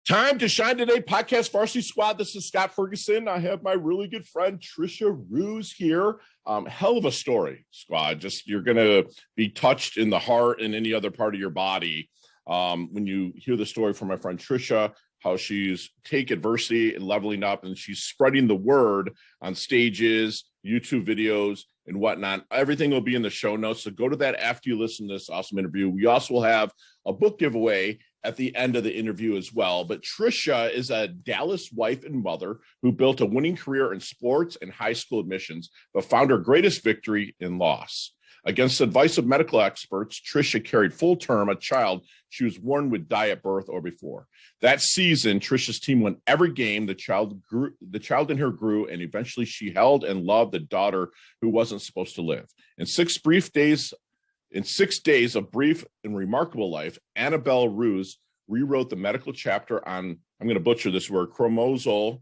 Time to Shine Today podcast varsity squad. This is Scott Ferguson. I have my really good friend Tricia Roos here. Hell of a story, squad. Just you're gonna be touched in the heart and any other part of your body when you hear the story from my friend Tricia, how she's take adversity and leveling up, and she's spreading the word on stages, YouTube videos, and whatnot. Everything will be in the show notes. So go to that after you listen to this awesome interview. We also will have a book giveaway at the end of the interview as well. But Tricia is a Dallas wife and mother who built a winning career in sports and high school admissions, but found her greatest victory in loss. Against the advice of medical experts, Tricia carried full term a child she was warned would die at birth or before. That season, Tricia's team won every game. The child in her grew, and eventually she held and loved the daughter who wasn't supposed to live. In 6 days of brief and remarkable life, Annabelle Roos rewrote the medical chapter on, I'm going to butcher this word, chromosomal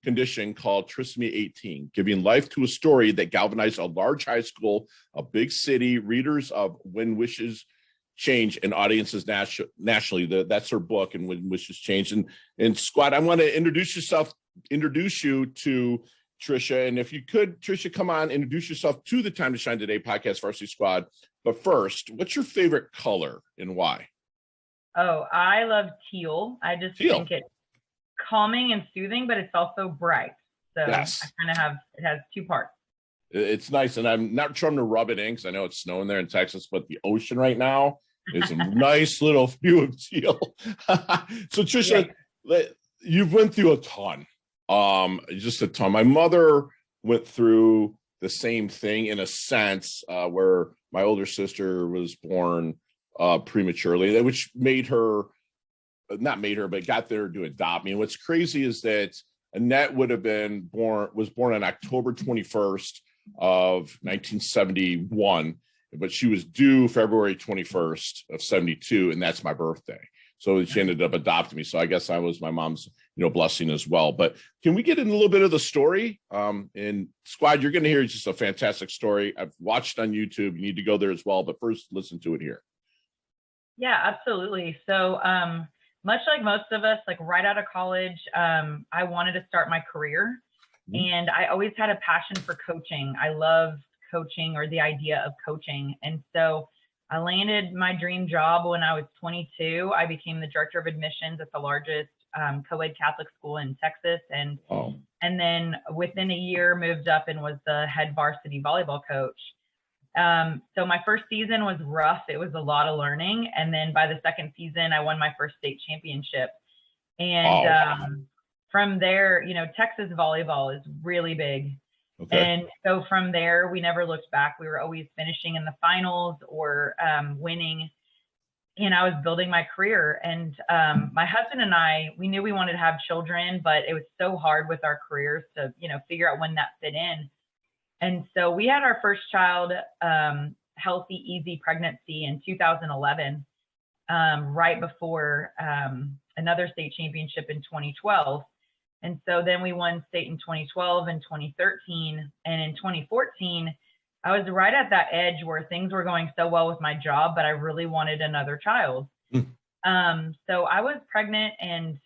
condition called Trisomy 18, giving life to a story that galvanized a large high school, a big city, readers of When Wishes Change, and audiences nationally. That's her book, and When Wishes Change. And squad, I want to introduce you to Tricia. And if you could, Tricia, come on, introduce yourself to the Time to Shine Today podcast varsity squad. But first, what's your favorite color and why? Oh, I love teal. I just think it's calming and soothing, but it's also bright. So yes. I kind of it has 2 parts. It's nice. And I'm not trying to rub it in because I know it's snowing there in Texas, but the ocean right now is a nice little hue of teal. So Tricia, you've went through a ton. Just a ton. My mother went through the same thing in a sense, where my older sister was born prematurely, which got there to adopt me. And what's crazy is that Annette was born on October 21st of 1971, but she was due February 21st of 72, and that's my birthday. So she ended up adopting me. So I guess I was my mom's, blessing as well. But can we get in a little bit of the story? And squad, you're going to hear just a fantastic story. I've watched on YouTube. You need to go there as well. But first, listen to it here. Yeah, absolutely. So much like most of us, like right out of college, I wanted to start my career. Mm-hmm. And I always had a passion for coaching. I loved coaching, or the idea of coaching. And so I landed my dream job when I was 22. I became the director of admissions at the largest co-ed Catholic school in Texas. And then within a year moved up and was the head varsity volleyball coach. So my first season was rough. It was a lot of learning. And then by the second season, I won my first state championship. And from there, Texas volleyball is really big. Okay. And so from there, we never looked back. We were always finishing in the finals or winning. And I was building my career. And my husband and I, we knew we wanted to have children, but it was so hard with our careers to, figure out when that fit in. And so we had our first child, healthy, easy pregnancy in 2011, right before another state championship in 2012. And so then we won state in 2012 and 2013. And in 2014, I was right at that edge where things were going so well with my job, but I really wanted another child. So I was pregnant and,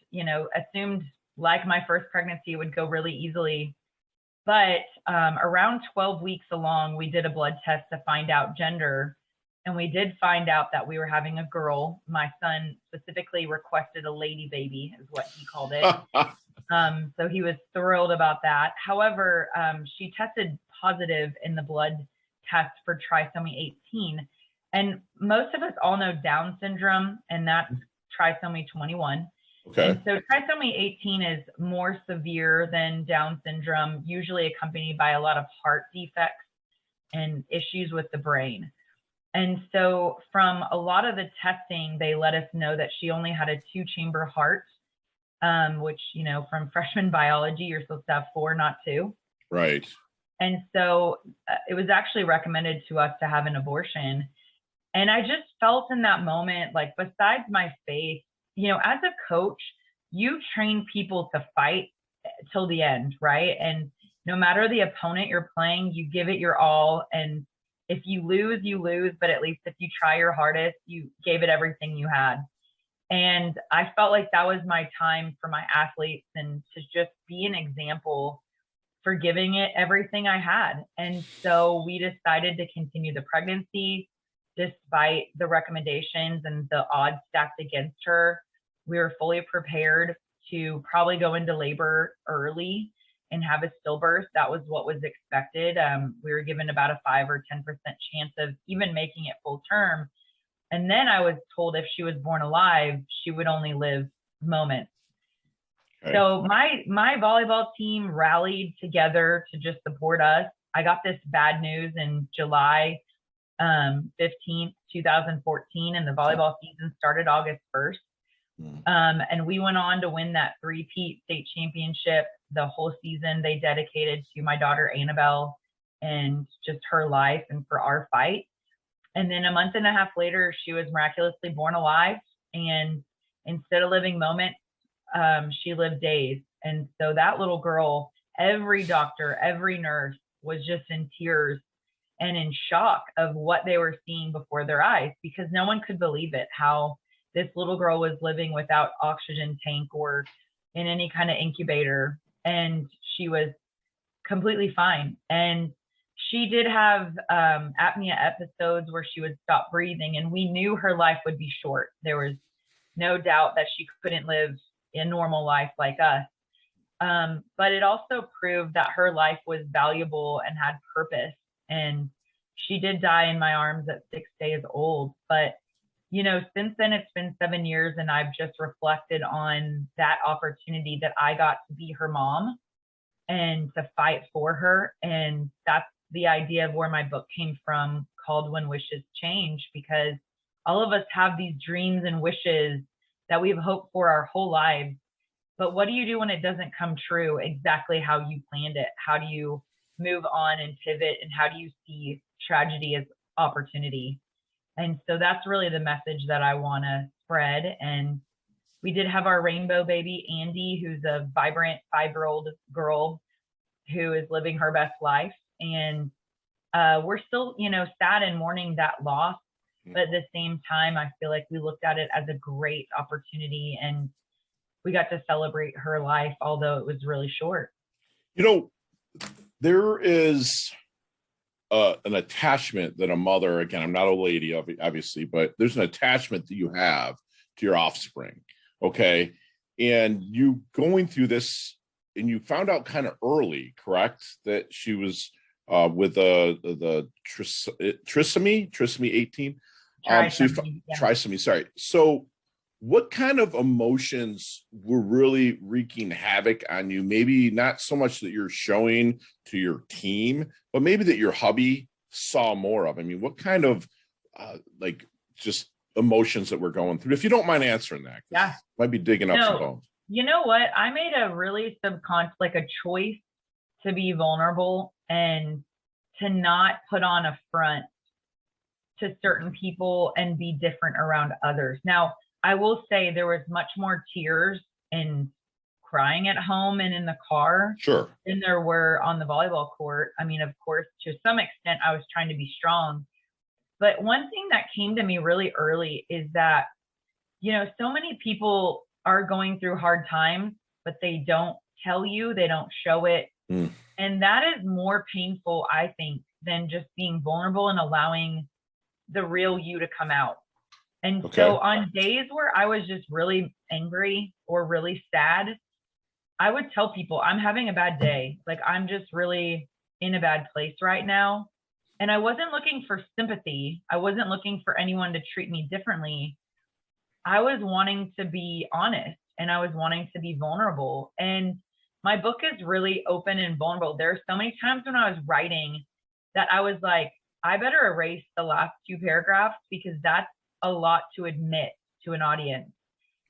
assumed like my first pregnancy would go really easily. But around 12 weeks along, we did a blood test to find out gender. And we did find out that we were having a girl. My son specifically requested a lady baby, is what he called it. So he was thrilled about that. However, she tested positive in the blood test for trisomy 18. And most of us all know Down syndrome, and that's trisomy 21. Okay. And so trisomy 18 is more severe than Down syndrome, usually accompanied by a lot of heart defects and issues with the brain. And so from a lot of the testing, they let us know that she only had a 2-chamber heart, which, from freshman biology, you're supposed to have 4, not 2. Right. And so it was actually recommended to us to have an abortion. And I just felt in that moment, like, besides my faith, as a coach, you train people to fight till the end, right? And no matter the opponent you're playing, you give it your all. And if you lose, you lose. But at least if you try your hardest, you gave it everything you had. And I felt like that was my time for my athletes and to just be an example for giving it everything I had. And so we decided to continue the pregnancy despite the recommendations and the odds stacked against her. We were fully prepared to probably go into labor early and have a stillbirth. That was what was expected. We were given about a 5 or 10% chance of even making it full term. And then I was told if she was born alive, she would only live moments. Okay. So my volleyball team rallied together to just support us. I got this bad news in July 15th, 2014, and the volleyball season started August 1st. And we went on to win that three-peat state championship. The whole season they dedicated to my daughter, Annabelle, and just her life and for our fight. And then a month and a half later, she was miraculously born alive. And instead of living moments, she lived days. And so that little girl, every doctor, every nurse was just in tears and in shock of what they were seeing before their eyes, because no one could believe it, how this little girl was living without oxygen tank or in any kind of incubator. And she was completely fine. And she did have apnea episodes where she would stop breathing, and we knew her life would be short. There was no doubt that she couldn't live a normal life like us. But it also proved that her life was valuable and had purpose. And she did die in my arms at 6 days old. But, you know, since then it's been 7 years, and I've just reflected on that opportunity that I got to be her mom and to fight for her. And that's the idea of where my book came from, called When Wishes Change, because all of us have these dreams and wishes that we've hoped for our whole lives. But what do you do when it doesn't come true exactly how you planned it? How do you move on and pivot? And how do you see tragedy as opportunity? And so that's really the message that I want to spread. And we did have our rainbow baby, Andy, who's a vibrant 5-year-old girl who is living her best life. And we're still, you know, sad and mourning that loss. But at the same time, I feel like we looked at it as a great opportunity, and we got to celebrate her life, although it was really short. You know, there is an attachment that a mother, again, I'm not a lady, obviously, but there's an attachment that you have to your offspring. Okay. And you going through this, and you found out kind of early, correct, that she was with the Trisomy 18. Trisomy, sorry. So what kind of emotions were really wreaking havoc on you? Maybe not so much that you're showing to your team, but maybe that your hubby saw more of. I mean, what kind of like just emotions that we're going through? If you don't mind answering that. Yeah. Might be digging up some bones. You know what? I made a really subconscious, like a choice to be vulnerable and to not put on a front to certain people and be different around others. Now, I will say there was much more tears and crying at home and in the car than there were on the volleyball court. I mean, of course, to some extent, I was trying to be strong. But one thing that came to me really early is that, you know, so many people are going through hard times, but they don't tell you, they don't show it. And that is more painful, I think, than just being vulnerable and allowing the real you to come out. And so on days where I was just really angry or really sad, I would tell people I'm having a bad day. Like, I'm just really in a bad place right now. And I wasn't looking for sympathy. I wasn't looking for anyone to treat me differently. I was wanting to be honest, and I was wanting to be vulnerable. And my book is really open and vulnerable. There are so many times when I was writing that I was like, I better erase the last 2 paragraphs, because that's a lot to admit to an audience,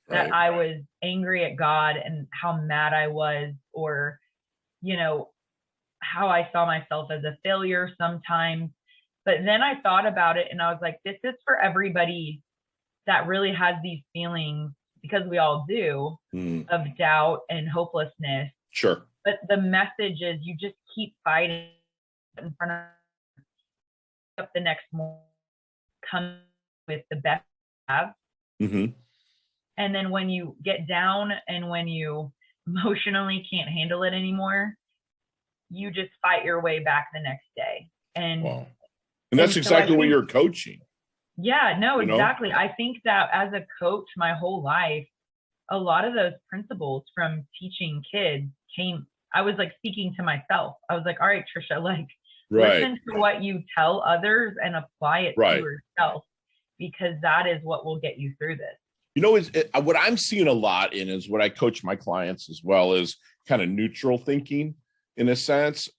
that I was angry at God and how mad I was, or, you know, how I saw myself as a failure sometimes. But then I thought about it and I was like, this is for everybody that really has these feelings, because we all do, of doubt and hopelessness. Sure. But the message is, you just keep fighting in front of the next morning, come with the best you have. And then when you get down and when you emotionally can't handle it anymore, you just fight your way back the next day. And wow. And that's exactly what you're coaching. Yeah, no, you know? exactly. I think that as a coach my whole life, a lot of those principles from teaching kids I was like speaking to myself. I was like, all right, Tricia, like listen to what you tell others and apply it to yourself, because that is what will get you through this. You know, what I'm seeing a lot in is what I coach my clients as well, is kind of neutral thinking in a sense,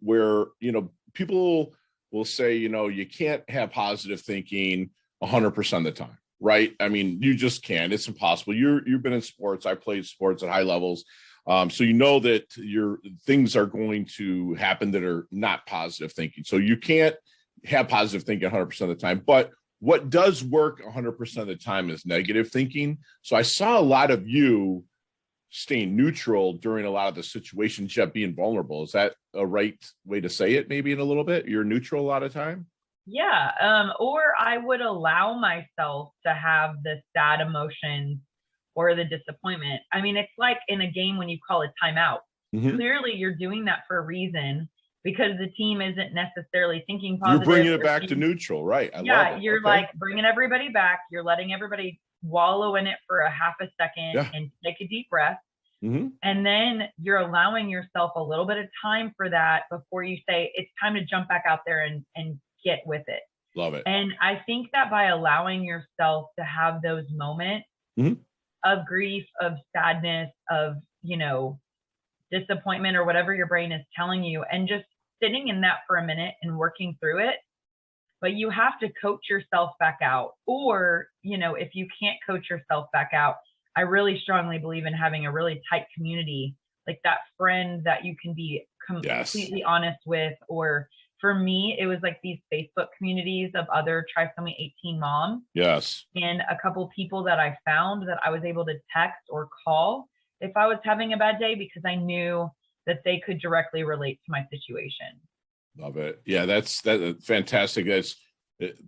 where, you know, people will say, you know, you can't have positive thinking 100% of the time, right? I mean, you just can't. It's impossible. You've been in sports. I played sports at high levels. So you know that your things are going to happen that are not positive thinking. So you can't have positive thinking 100% of the time. But what does work 100% of the time is negative thinking. So I saw a lot of you staying neutral during a lot of the situations, yet being vulnerable. Is that a right way to say it? Maybe in a little bit, you're neutral a lot of time. Yeah. Or I would allow myself to have the sad emotions or the disappointment. I mean, it's like in a game when you call a timeout. Mm-hmm. Clearly you're doing that for a reason, because the team isn't necessarily thinking positive. You're bringing it back to neutral, right? I love it. You're like bringing everybody back. You're letting everybody wallow in it for a half a second and take a deep breath. Mm-hmm. And then you're allowing yourself a little bit of time for that before you say, it's time to jump back out there and get with it. Love it. And I think that by allowing yourself to have those moments of grief, of sadness, of, you know, disappointment, or whatever your brain is telling you, and just sitting in that for a minute and working through it. But you have to coach yourself back out. Or, you know, if you can't coach yourself back out, I really strongly believe in having a really tight community, like that friend that you can be completely honest with. Or for me, it was like these Facebook communities of other Trisomy 18 moms. Yes. And a couple people that I found that I was able to text or call if I was having a bad day, because I knew that they could directly relate to my situation. Love it. Yeah, that's fantastic. That's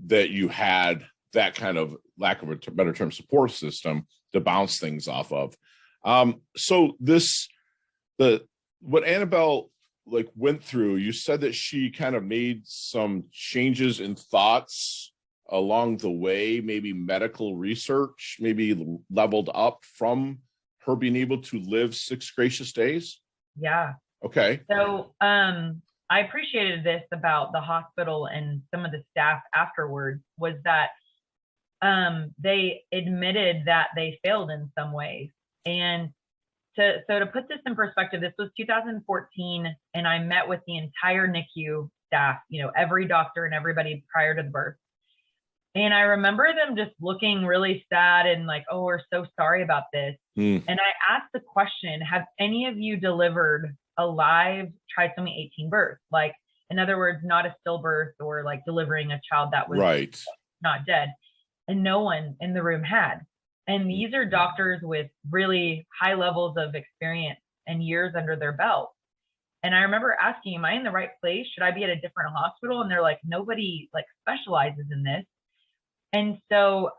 that you had that kind of, lack of a better term, support system to bounce things off of. So what Annabelle like went through, you said that she kind of made some changes in thoughts along the way, maybe medical research, maybe leveled up from her being able to live 6 gracious days. Yeah. Okay. So I appreciated this about the hospital and some of the staff afterwards, was that they admitted that they failed in some ways. And to put this in perspective, this was 2014, and I met with the entire NICU staff, you know, every doctor and everybody prior to the birth. And I remember them just looking really sad and like, oh, we're so sorry about this. And I asked the question, have any of you delivered a live trisomy 18 birth? Like, in other words, not a stillbirth or like delivering a child that was not dead. And no one in the room had. And these are doctors with really high levels of experience and years under their belt. And I remember asking, am I in the right place? Should I be at a different hospital? And they're like, nobody like specializes in this. And so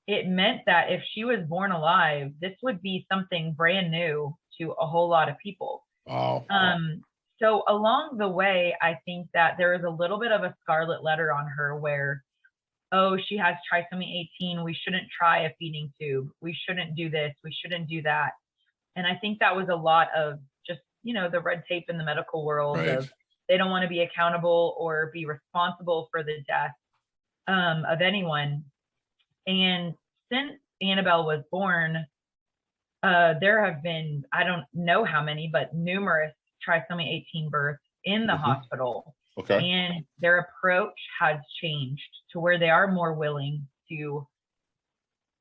it meant that if she was born alive, this would be something brand new to a whole lot of people. Wow. So along the way, I think that there is a little bit of a scarlet letter on her where, oh, she has trisomy 18. We shouldn't try a feeding tube. We shouldn't do this. We shouldn't do that. And I think that was a lot of just, you know, the red tape in the medical world of they don't want to be accountable or be responsible for the death of anyone. And since Annabelle was born, there have been, I don't know how many, but numerous trisomy 18 births in the hospital. Okay. And their approach has changed to where they are more willing to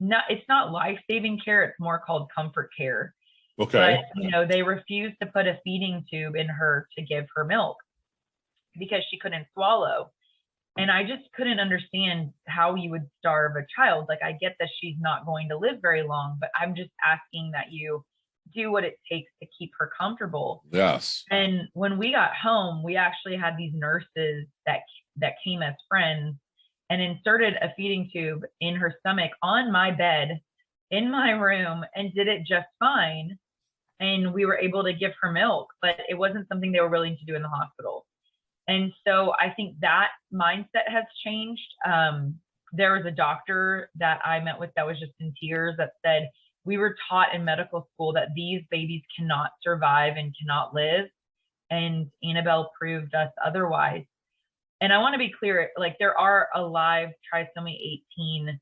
it's not life-saving care, it's more called comfort care. Okay. But, you know, they refused to put a feeding tube in her to give her milk because she couldn't swallow. And I just couldn't understand how you would starve a child. Like, I get that she's not going to live very long, but I'm just asking that you do what it takes to keep her comfortable. Yes. And when we got home, we actually had these nurses that came as friends and inserted a feeding tube in her stomach on my bed in my room and did it just fine. And we were able to give her milk, but it wasn't something they were willing to do in the hospital. And so I think that mindset has changed. There was a doctor that I met with that was just in tears that said, we were taught in medical school that these babies cannot survive and cannot live. And Annabelle proved us otherwise. And I want to be clear, like there are alive trisomy 18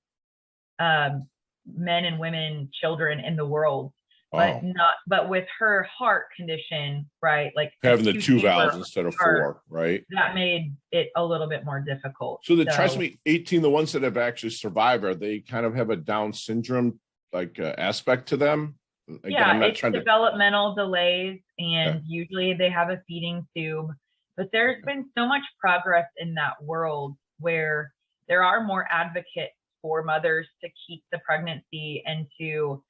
men and women, children in the world, but with her heart condition, right? Like having the two valves instead of four, right? That made it a little bit more difficult. So the trisomy 18, the ones that have actually survived, are they kind of have a Down syndrome like aspect to them? Again, yeah, it's developmental delays, and usually they have a feeding tube. But there's been so much progress in that world where there are more advocates for mothers to keep the pregnancy and to,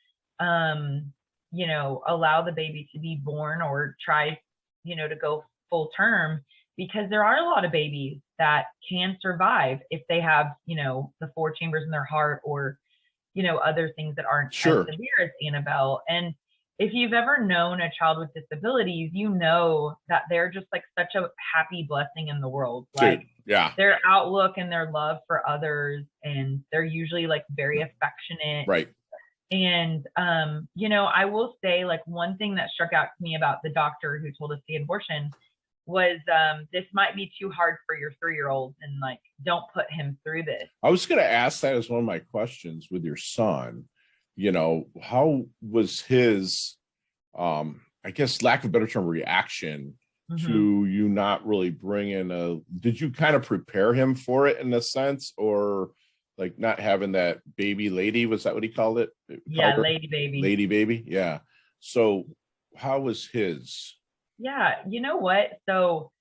you know, allow the baby to be born or try, you know, to go full term, because there are a lot of babies that can survive if they have, you know, the 4 chambers in their heart or, you know, other things that aren't as severe as Annabelle. And if you've ever known a child with disabilities, you know that they're just like such a happy blessing in the world. Like their outlook and their love for others, and they're usually like very affectionate. Right. And, you know, I will say like one thing that struck out to me about the doctor who told us the abortion was this might be too hard for your 3-year-old, and like, don't put him through this. I was going to ask that as one of my questions with your son. You know, how was his, I guess, lack of a better term, reaction to you not really bringing did you kind of prepare him for it in a sense, or like not having that baby lady? Was that what he called it? Yeah, lady baby. Lady baby. Yeah. So how was his? Yeah, you know what? So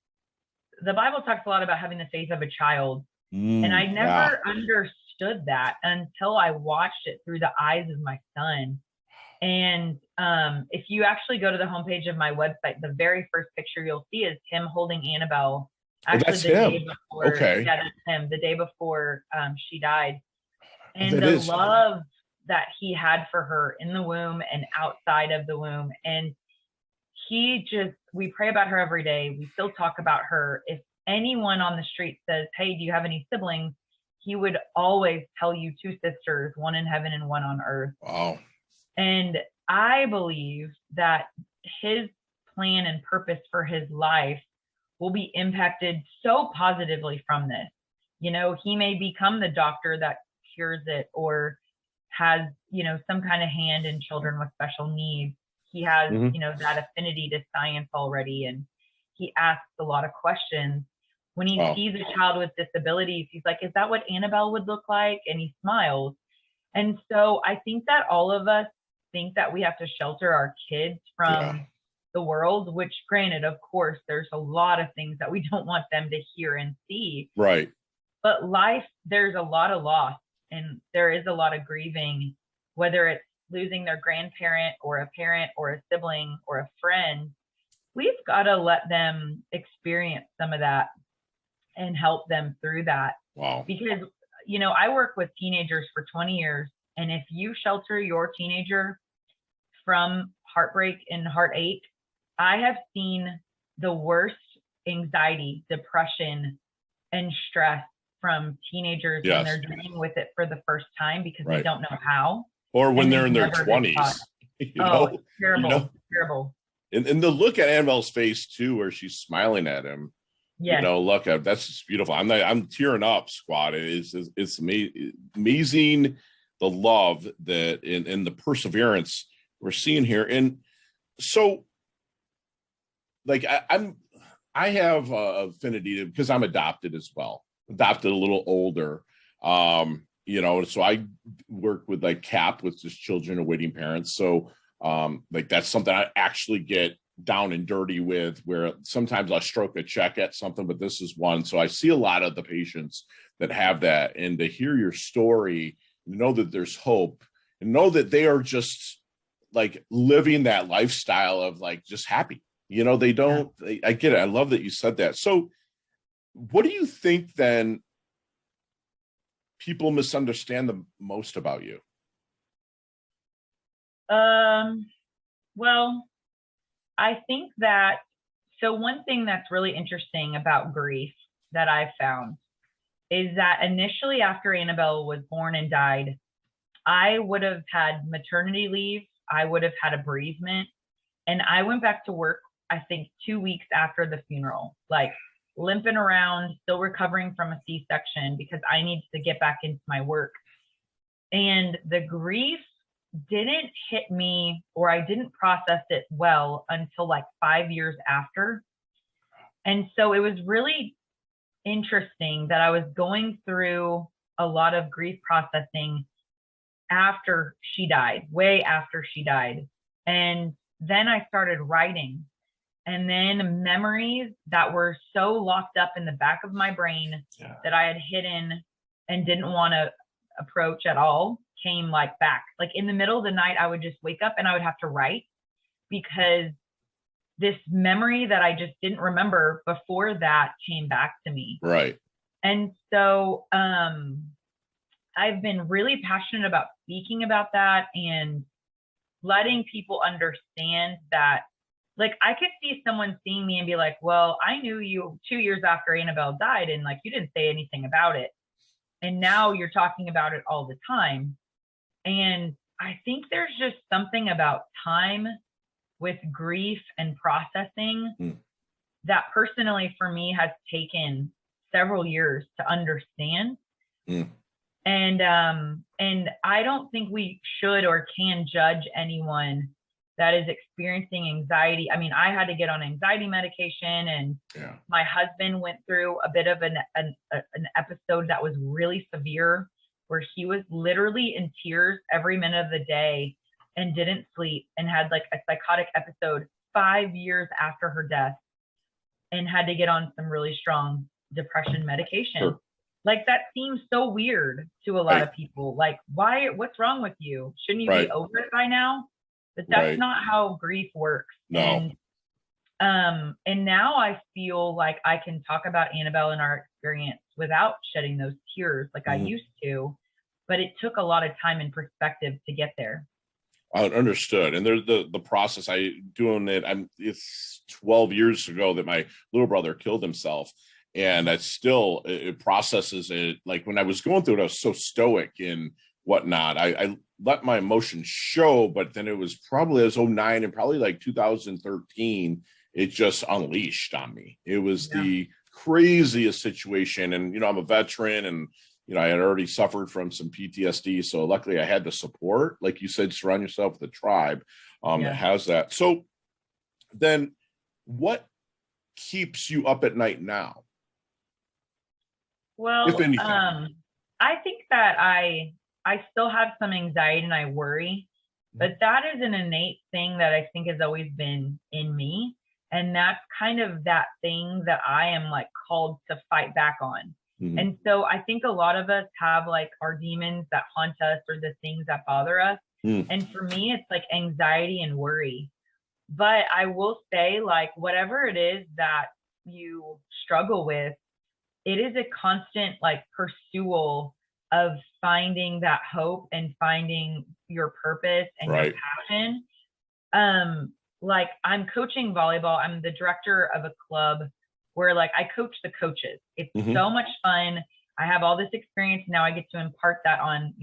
the Bible talks a lot about having the faith of a child. And I never understood that until I watched it through the eyes of my son. And if you actually go to the homepage of my website, the very first picture you'll see is him holding Annabelle. Actually, the day before, yeah, that's him. The day before she died. And the love that he had for her in the womb and outside of the womb. And we pray about her every day. We still talk about her. If anyone on the street says, hey, do you have any siblings? He would always tell you 2 sisters, one in heaven and one on earth. Wow. And I believe that his plan and purpose for his life will be impacted so positively from this. You know, he may become the doctor that cures it, or has, you know, some kind of hand in children with special needs. He has, you know, that affinity to science already. And he asks a lot of questions. When he sees a child with disabilities, he's like, is that what Annabelle would look like? And he smiles. And so I think that all of us think that we have to shelter our kids from the world, which granted, of course, there's a lot of things that we don't want them to hear and see. Right. But life, there's a lot of loss, and there is a lot of grieving, whether it's losing their grandparent or a parent or a sibling or a friend. We've got to let them experience some of that and help them through that. Wow. Because, you know, I work with teenagers for 20 years. And if you shelter your teenager from heartbreak and heartache, I have seen the worst anxiety, depression, and stress from teenagers when they're dealing with it for the first time because they don't know how. Or when they're in their 20s. You know, terrible, terrible. And the look at Annabelle's face too, where she's smiling at him. Yeah. You know, look, that's just beautiful. I'm tearing up, squad. It's amazing the love that and the perseverance we're seeing here. And so, like, I have affinity to, because I'm adopted as well, adopted a little older. You know, so I work with like CAP, with just children awaiting parents. So like that's something I actually get down and dirty with, where sometimes I stroke a check at something, but this is one. So I see a lot of the patients that have that, and to hear your story, know that there's hope, and know that they are just like living that lifestyle of like just happy. You know, they don't, I get it. I love that you said that. So what do you think then people misunderstand the most about you? Well, I think that, so one thing that's really interesting about grief that I've found is that initially after Annabelle was born and died, I would have had maternity leave, I would have had a bereavement, and I went back to work, I think 2 weeks after the funeral, like limping around, still recovering from a C-section because I needed to get back into my work. And the grief didn't hit me, or I didn't process it well until like 5 years after. And so it was really interesting that I was going through a lot of grief processing after she died, way after she died. And then I started writing, and then memories that were so locked up in the back of my brain that I had hidden and didn't want to approach at all came like back. Like in the middle of the night, I would just wake up and I would have to write, because this memory that I just didn't remember before that came back to me. Right. And so I've been really passionate about speaking about that and letting people understand that, like, I could see someone seeing me and be like, well, I knew you 2 years after Annabelle died and like you didn't say anything about it. And now you're talking about it all the time. And I think there's just something about time with grief and processing that personally for me has taken several years to understand. And I don't think we should or can judge anyone that is experiencing anxiety. I mean, I had to get on anxiety medication, and my husband went through a bit of an episode that was really severe, where he was literally in tears every minute of the day and didn't sleep, and had like a psychotic episode 5 years after her death, and had to get on some really strong depression medication. Sure. Like, that seems so weird to a lot of people. Like, why, what's wrong with you? Shouldn't you be over it by now? But that's not how grief works. No. And now I feel like I can talk about Annabelle and our experience without shedding those tears like I used to, but it took a lot of time and perspective to get there. I understood. And there's the process it's 12 years ago that my little brother killed himself. And I still, it processes it. Like when I was going through it, I was so stoic and whatnot. I let my emotions show, but then it was probably as 2009 and probably like 2013, it just unleashed on me. It was the craziest situation. And, you know, I'm a veteran, and, you know, I had already suffered from some PTSD. So luckily I had the support. Like you said, surround yourself with a tribe that has that. So then what keeps you up at night now? Well, if anything. I think that I still have some anxiety and I worry, but that is an innate thing that I think has always been in me. And that's kind of that thing that I am like called to fight back on. And so I think a lot of us have like our demons that haunt us, or the things that bother us. And for me, it's like anxiety and worry. But I will say, like, whatever it is that you struggle with, it is a constant like pursuit of finding that hope and finding your purpose and your passion. Like, I'm coaching volleyball. I'm the director of a club where like I coach the coaches. It's so much fun. I have all this experience. Now I get to impart that on,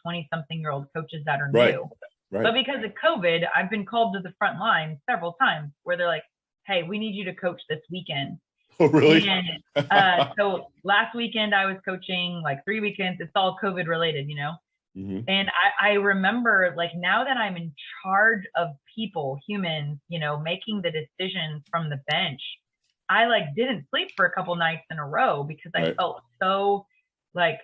20-something-year-old coaches that are new. But because of COVID, I've been called to the front line several times where they're like, hey, we need you to coach this weekend. Oh, really? And so last weekend I was coaching like 3 weekends. It's all COVID related, And I remember, like, now that I'm in charge of people, humans, making the decisions from the bench, I like didn't sleep for a couple nights in a row because I felt so like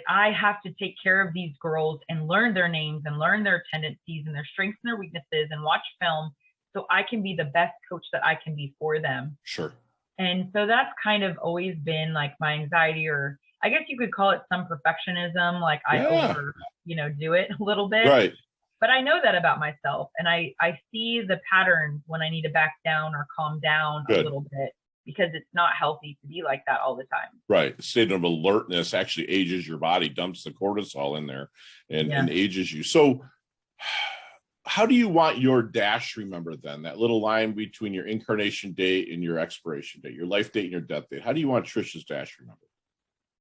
I have to take care of these girls and learn their names and learn their tendencies and their strengths and their weaknesses and watch film so I can be the best coach that I can be for them. Sure. And so that's kind of always been like my anxiety, or I guess you could call it some perfectionism. Like I over, do it a little bit. Right. But I know that about myself, and I see the patterns when I need to back down or calm down a little bit, because it's not healthy to be like that all the time. Right. The state of alertness actually ages your body, dumps the cortisol in there and ages you. So how do you want your dash remembered then? That little line between your incarnation date and your expiration date, your life date and your death date. How do you want Tricia's dash remembered?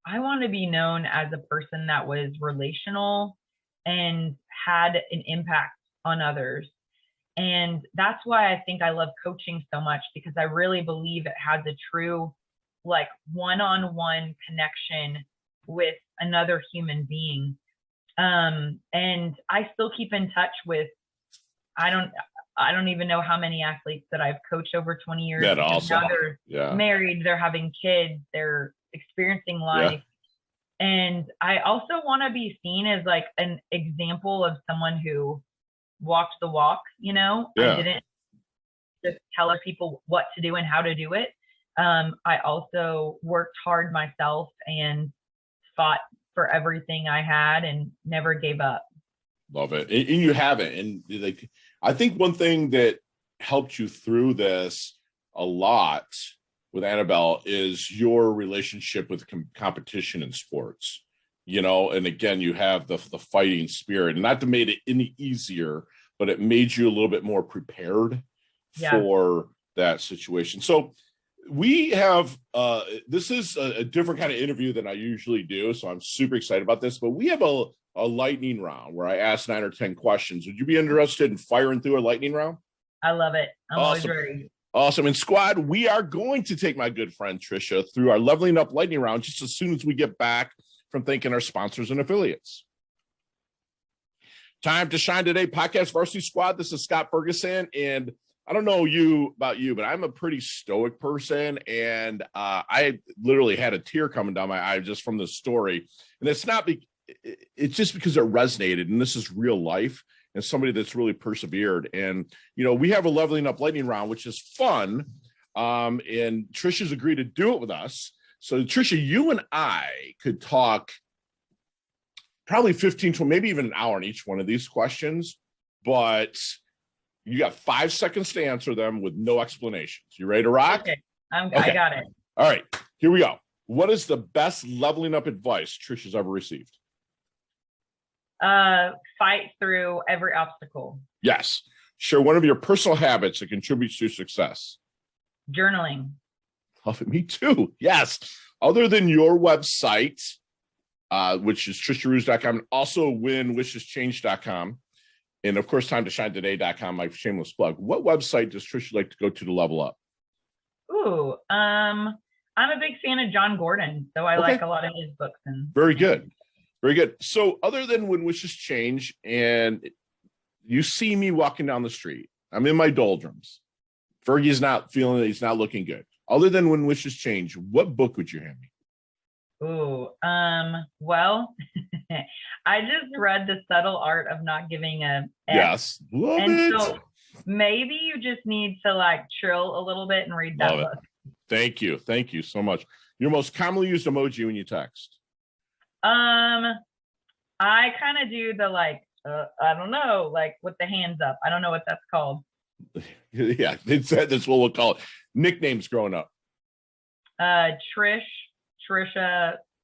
I want to be known as a person that was relational and had an impact on others. And that's why I think I love coaching so much, because I really believe it has a true, like, one-on-one connection with another human being. And I still keep in touch with, I don't even know how many athletes that I've coached over 20 years. That awesome. Now they're married, they're having kids, they're experiencing life. Yeah. And I also want to be seen as like an example of someone who walked the walk, you know. Yeah. I didn't just tell other people what to do and how to do it. I also worked hard myself and fought for everything I had and never gave up. Love it. And you haven't. And like, I think one thing that helped you through this a lot with Annabelle is your relationship with competition in sports, you know. And again, you have the fighting spirit, and not to make it any easier, but it made you a little bit more prepared for that situation. So we have, this is a different kind of interview than I usually do, so I'm super excited about this, but we have a lightning round where I ask 9 or 10 questions. Would you be interested in firing through a lightning round? I love it. I'm always ready. Awesome. And squad, we are going to take my good friend Tricia through our Leveling Up lightning round just as soon as we get back from thanking our sponsors and affiliates. Time to shine today, podcast varsity squad. This is Scott Ferguson, and I don't know about you, but I'm a pretty stoic person, and I literally had a tear coming down my eye just from the story. And it's just because it resonated, and this is real life, and somebody that's really persevered. And, you know, we have a Leveling Up lightning round, which is fun. And Tricia's agreed to do it with us. So Tricia, you and I could talk probably 15 to maybe even an hour on each one of these questions, but you got 5 seconds to answer them with no explanations. You ready to rock? Okay. I got it. All right, here we go. What is the best leveling up advice Tricia's ever received? Fight through every obstacle. Yes. Share one of your personal habits that contributes to success. Journaling. Love it. Me too. Yes. Other than your website, which is triciaroos.com, and also winwisheschange.com. And of course, timetoshinetoday.com, my shameless plug. What website does Tricia like to go to level up? Ooh, I'm a big fan of John Gordon, so I like a lot of his books. And very good. Very good. So other than When Wishes Change, and you see me walking down the street, I'm in my doldrums. Fergie's not feeling that he's not looking good. Other than When Wishes Change, what book would you hand me? Ooh, well, I just read The Subtle Art of Not Giving a F. Yes, love it. So maybe you just need to like chill a little bit and read that book. Thank you. Thank you so much. Your most commonly used emoji when you text? I kind of do the like, I don't know, like with the hands up. I don't know what that's called. Yeah, that's what we'll call it. Nicknames growing up. Tricia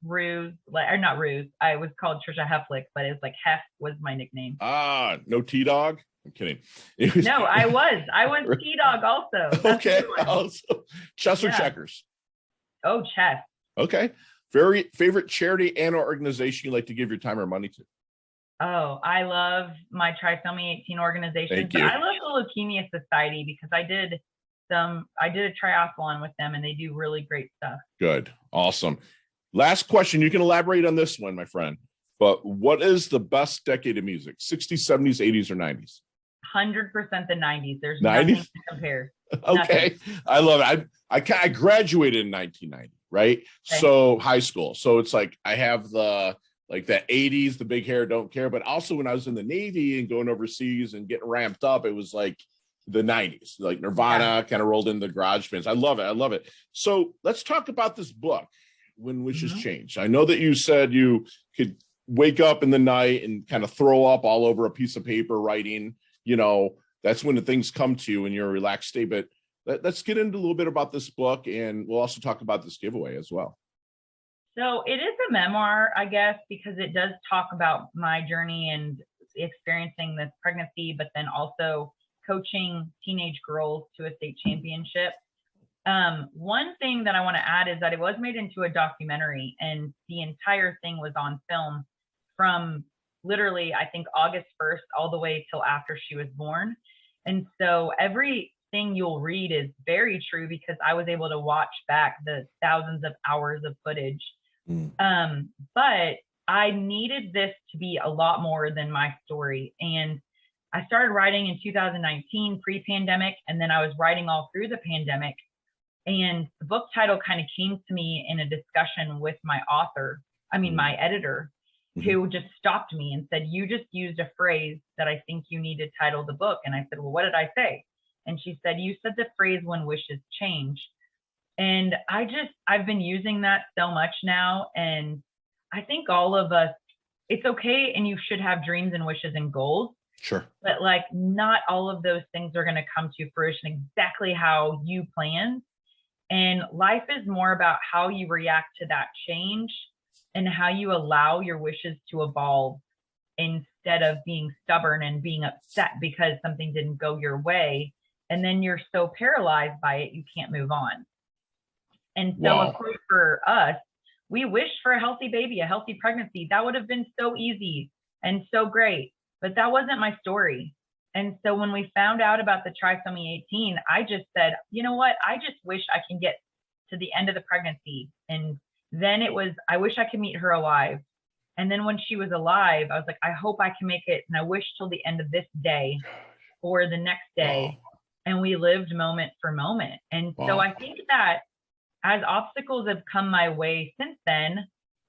Roos, or not Roos. I was called Tricia Heflick, but it's like Hef was my nickname. No T-Dog? I'm kidding. No, I was T-Dog also. That's okay. Also, chess or checkers? Oh, chess. Okay. Very favorite charity and or organization you like to give your time or money to? Oh, I love my Trisomy 18 organization. Thank you. I love the Leukemia Society because I did a triathlon with them and they do really great stuff. Good. Awesome. Last question. You can elaborate on this one, my friend. But what is the best decade of music? 60s, 70s, 80s, or 90s? 100% the 90s. There's nothing to compare. Okay. Nothing. I love it. I graduated in 1990, right? Okay. So high school. So it's like I have the 80s, the big hair, don't care. But also when I was in the Navy and going overseas and getting ramped up, it was like the 90s, like Nirvana kind of rolled in the garage bands. I love it. I love it. So let's talk about this book, When Wishes Change. I know that you said you could wake up in the night and kind of throw up all over a piece of paper writing, you know, that's when the things come to you in your relaxed state. But let's get into a little bit about this book, and we'll also talk about this giveaway as well. So it is a memoir, I guess, because it does talk about my journey and experiencing this pregnancy, but then also coaching teenage girls to a state championship. One thing that I want to add is that it was made into a documentary, and the entire thing was on film from literally, I think, August 1st all the way till after she was born. And so everything you'll read is very true because I was able to watch back the thousands of hours of footage. But I needed this to be a lot more than my story. And I started writing in 2019, pre-pandemic, and then I was writing all through the pandemic. And the book title kind of came to me in a discussion with my my editor, who just stopped me and said, "You just used a phrase that I think you need to title the book." And I said, "Well, what did I say?" And she said, "You said the phrase 'when wishes change.'" And I've been using that so much now. And I think all of us, it's okay. And you should have dreams and wishes and goals. Sure. But like, not all of those things are going to come to fruition exactly how you planned. And life is more about how you react to that change and how you allow your wishes to evolve instead of being stubborn and being upset because something didn't go your way. And then you're so paralyzed by it, you can't move on. And so, of course, for us, we wished for a healthy baby, a healthy pregnancy. That would have been so easy and so great, but that wasn't my story. And so when we found out about the trisomy 18, I just said, you know what? I just wish I can get to the end of the pregnancy. And then it was, I wish I could meet her alive. And then when she was alive, I was like, I hope I can make it. And I wish till the end of this day or the next day. And we lived moment for moment. And so I think that as obstacles have come my way since then,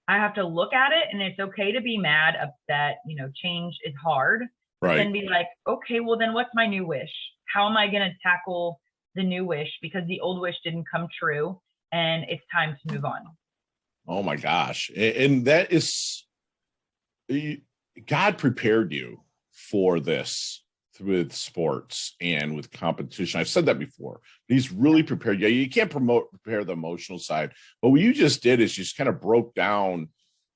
I have to look at it, and it's okay to be mad, upset, change is hard. Right. Then be like, okay, well then what's my new wish? How am I going to tackle the new wish? Because the old wish didn't come true, and it's time to move on. Oh my gosh. And that is, God prepared you for this with sports and with competition. I've said that before. He's really prepared you. You can't prepare the emotional side. But what you just did is just kind of broke down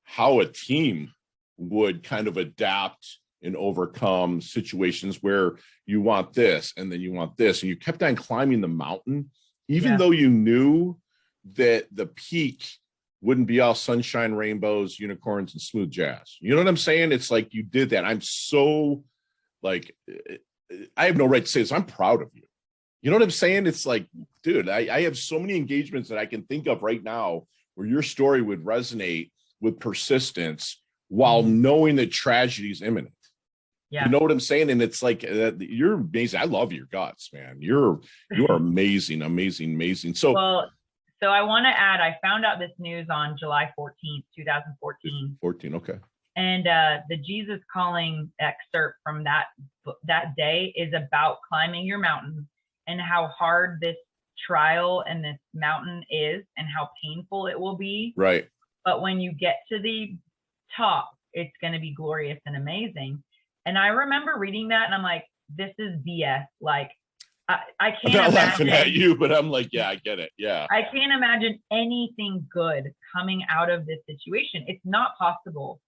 how a team would kind of adapt and overcome situations where you want this and then you want this. And you kept on climbing the mountain, even though you knew that the peak wouldn't be all sunshine, rainbows, unicorns, and smooth jazz. You know what I'm saying? It's like you did that. I'm so like, I have no right to say this. I'm proud of you. You know what I'm saying? It's like, dude, I have so many engagements that I can think of right now where your story would resonate with persistence while knowing that tragedy is imminent. Yeah. You know what I'm saying? And it's like, you're amazing. I love your guts, man. You are amazing, amazing, amazing. So I want to add, I found out this news on July 14th, 2014. 14, okay. And the Jesus Calling excerpt from that day is about climbing your mountain and how hard this trial and this mountain is and how painful it will be. Right. But when you get to the top, it's going to be glorious and amazing. And I remember reading that and I'm like, this is BS. Like, I can't I'm not laughing at you, but I'm like, yeah, I get it. Yeah. I can't imagine anything good coming out of this situation. It's not possible.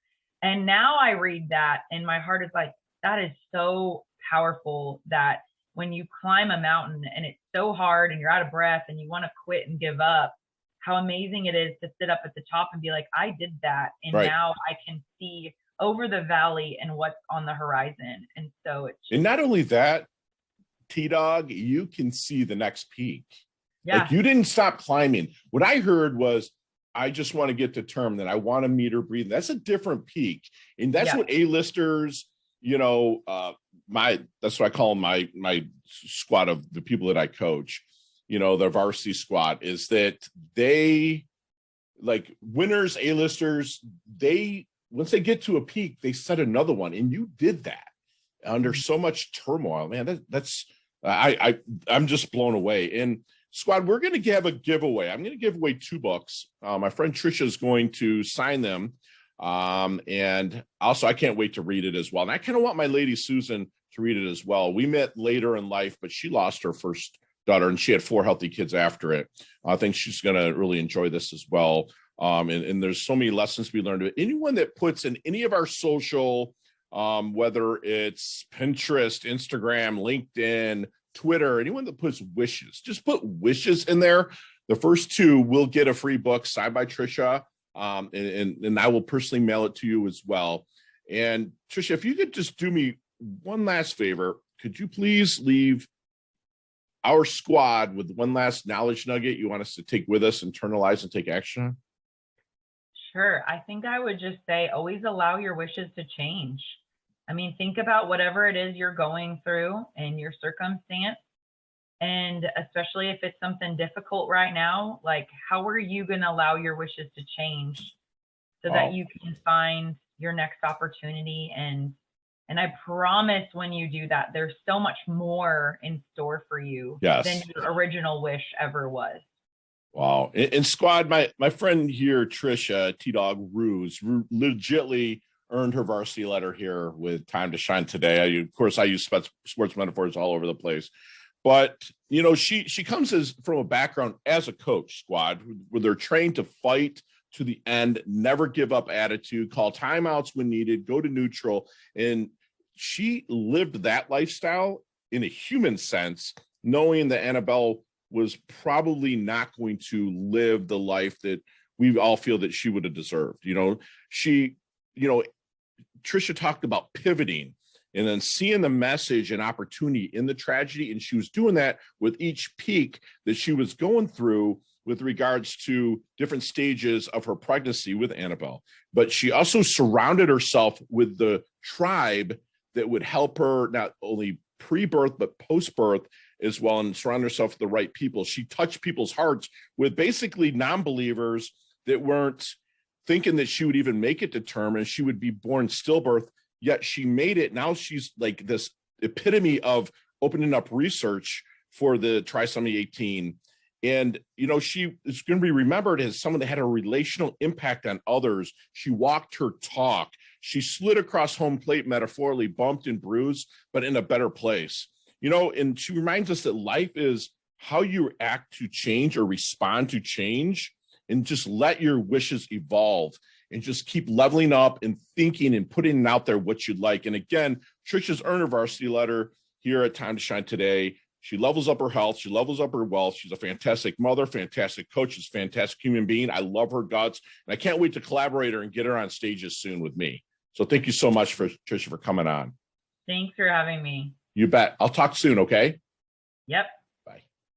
And now I read that and my heart is like, that is so powerful that when you climb a mountain and it's so hard and you're out of breath and you want to quit and give up, how amazing it is to sit up at the top and be like, I did that. And now I can see over the valley and what's on the horizon. And so it's just, and not only that, T-Dog, you can see the next peak. Yeah. Like you didn't stop climbing. What I heard was, I just want to get to term that I want to meet her breathing. That's a different peak. And that's what A-listers, that's what I call my squad of the people that I coach, the varsity squad, is that they, like winners, A-listers, once they get to a peak, they set another one. And you did that under so much turmoil, man. I'm just blown away. And squad, we're going to have a giveaway. I'm going to give away 2 books. My friend Tricia is going to sign them. And also I can't wait to read it as well. And I kind of want my lady Susan to read it as well. We met later in life, but she lost her first daughter and she had 4 healthy kids after it. I think she's going to really enjoy this as well. And there's so many lessons to be learned. Anyone that puts in any of our social whether it's Pinterest, Instagram, LinkedIn, Twitter, anyone that puts wishes, just put wishes in there. The first two will get a free book signed by Tricia, and I will personally mail it to you as well. And Tricia, if you could just do me one last favor, could you please leave our squad with one last knowledge nugget you want us to take with us, internalize, and take action on? Sure. I think I would just say always allow your wishes to change. I mean, think about whatever it is you're going through and your circumstance. And especially if it's something difficult right now, like how are you going to allow your wishes to change so that you can find your next opportunity? And I promise when you do that, there's so much more in store for you than your original wish ever was. Wow. And squad, my friend here, Tricia T-Dog Roos, legitly earned her varsity letter here with Time to Shine today. Of course, I use sports metaphors all over the place. But, you know, she comes from a background as a coach, squad, where they're trained to fight to the end, never give up attitude, call timeouts when needed, go to neutral. And she lived that lifestyle in a human sense, knowing that Annabelle was probably not going to live the life that we all feel that she would have deserved. Tricia talked about pivoting and then seeing the message and opportunity in the tragedy. And she was doing that with each peak that she was going through with regards to different stages of her pregnancy with Annabelle. But she also surrounded herself with the tribe that would help her not only pre-birth, but post-birth as well, and surround herself with the right people. She touched people's hearts with basically non-believers that weren't thinking that she would even make it to term and she would be born stillbirth, yet she made it. Now she's like this epitome of opening up research for the Trisomy 18. And, you know, she is going to be remembered as someone that had a relational impact on others. She walked her talk. She slid across home plate, metaphorically, bumped and bruised, but in a better place. You know, and she reminds us that life is how you act to change or respond to change, and just let your wishes evolve and just keep leveling up and thinking and putting out there what you'd like. And again, Tricia's earned her varsity letter here at Time to Shine today. She levels up her health. She levels up her wealth. She's a fantastic mother, fantastic coach. She's a fantastic human being. I love her guts. And I can't wait to collaborate her and get her on stages soon with me. So thank you so much, Tricia, for coming on. Thanks for having me. You bet. I'll talk soon, okay? Yep.